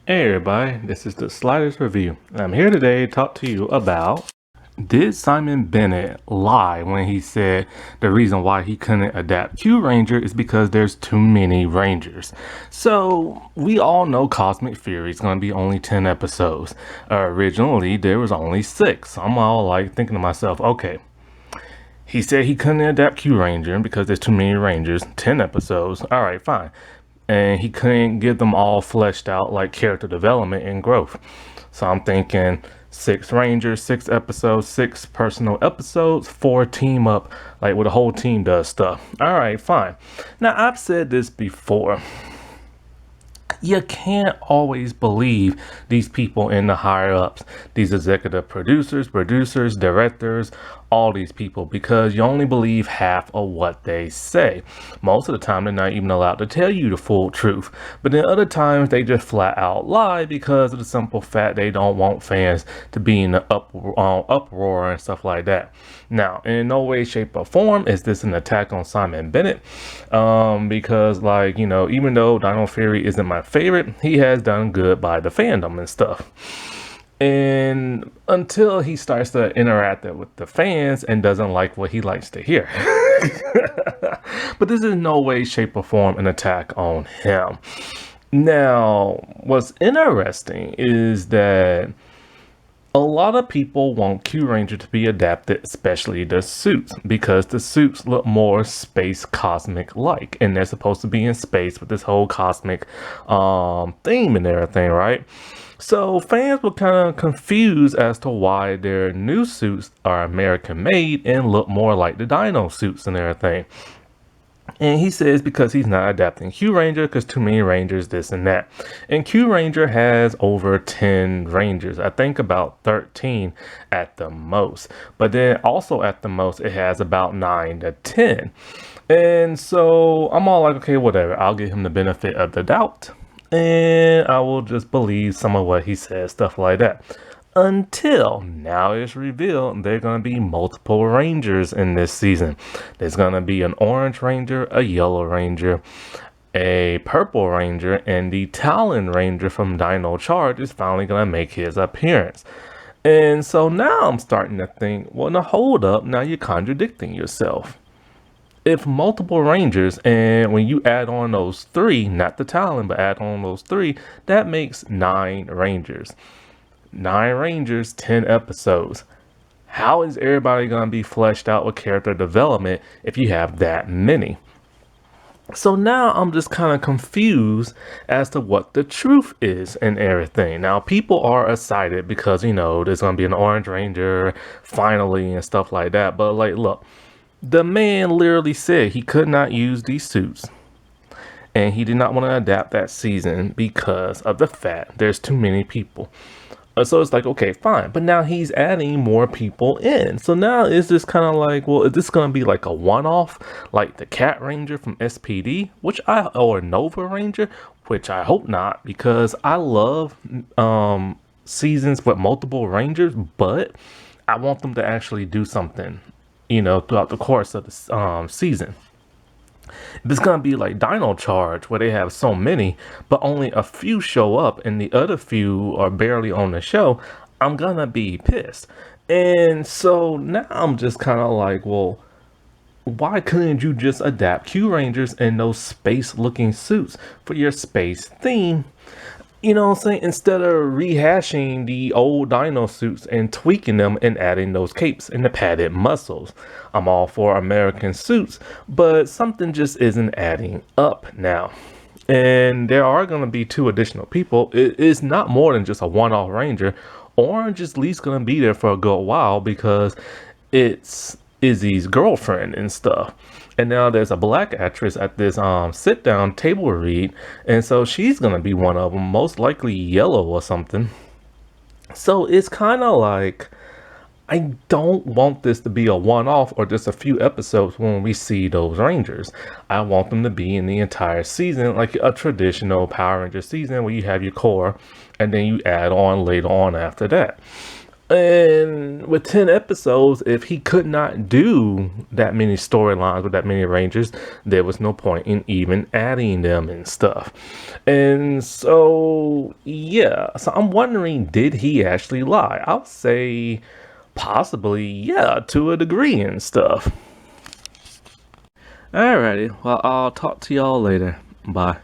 Hey everybody, this is the Sliders Review. I'm here today to talk to you about, did Simon Bennett lie when he said the reason why he couldn't adapt Kyuranger is because there's too many Rangers? So we all know Cosmic Fury is going to be only 10 episodes. Originally there was only 6. I'm all like thinking to myself, okay, he said he couldn't adapt Kyuranger because there's too many Rangers, 10 episodes. Alright, fine. And he couldn't get them all fleshed out like character development and growth. So I'm thinking 6 Rangers, 6 episodes, 6 personal episodes, 4 team up, like where the whole team does stuff. Alright, fine. Now I've said this before. You can't always believe these people in the higher ups, these executive producers, directors, all these people, because you only believe half of what they say. Most of the time, they're not even allowed to tell you the full truth. But then other times, they just flat out lie because of the simple fact they don't want fans to be in the uproar and stuff like that. Now, in no way, shape, or form is this an attack on Simon Bennett, because, like, you know, even though Dino Fury isn't my favorite, he has done good by the fandom and stuff. And until he starts to interact with the fans and doesn't like what he likes to hear. But this is in no way, shape, or form an attack on him. Now, what's interesting is that a lot of people want Kyuranger to be adapted, especially the suits, because the suits look more space cosmic like, and they're supposed to be in space with this whole cosmic theme and everything, right? So fans were kind of confused as to why their new suits are American made and look more like the Dino suits and everything. And he says because he's not adapting Kyuranger because too many Rangers, this and that. And Kyuranger has over 10 Rangers. I think about 13 at the most. But then also at the most, it has about 9 to 10. And so I'm all like, okay, whatever. I'll give him the benefit of the doubt. And I will just believe some of what he says, stuff like that. Until now it's revealed there are going to be multiple Rangers in this season. There's going to be an orange Ranger, a yellow Ranger, a purple Ranger, and the Talon Ranger from Dino Charge is finally going to make his appearance. And so now I'm starting to think, well, now hold up, now you're contradicting yourself. If multiple Rangers, and when you add on those 3, not the Talon, but add on those 3, that makes 9 Rangers. 9 Rangers, 10 episodes. How is everybody going to be fleshed out with character development if you have that many? So now I'm just kind of confused as to what the truth is and everything. Now people are excited because, you know, there's going to be an Orange Ranger finally and stuff like that. But like, look, the man literally said he could not use these suits. And he did not want to adapt that season because of the fact there's too many people. So it's like, okay, fine. But now he's adding more people in. So now it's just kind of like, well, is this going to be like a one-off? Like the Cat Ranger from SPD, or Nova Ranger, which I hope not, because I love seasons with multiple Rangers, but I want them to actually do something, you know, throughout the course of the season. If it's gonna be like Dino Charge, where they have so many, but only a few show up and the other few are barely on the show, I'm gonna be pissed. And so now I'm just kind of like, well, why couldn't you just adapt Kyurangers in those space-looking suits for your space theme? You know what I'm saying? Instead of rehashing the old dino suits and tweaking them and adding those capes and the padded muscles. I'm all for American suits, but something just isn't adding up now. And there are going to be 2 additional people. It is not more than just a one-off Ranger. Orange is at least going to be there for a good while because it's Izzy's girlfriend and stuff. And now there's a black actress at this sit down table read, and so she's gonna be one of them, most likely yellow or something. So it's kind of like, I don't want this to be a one-off or just a few episodes when we see those Rangers. I want them to be in the entire season, like a traditional Power Ranger season where you have your core and then you add on later on after that. And with 10 episodes, if he could not do that many storylines with that many Rangers, there was no point in even adding them and stuff. And so, yeah. So I'm wondering, did he actually lie? I'll say possibly, yeah, to a degree and stuff. Alrighty. Well, I'll talk to y'all later. Bye.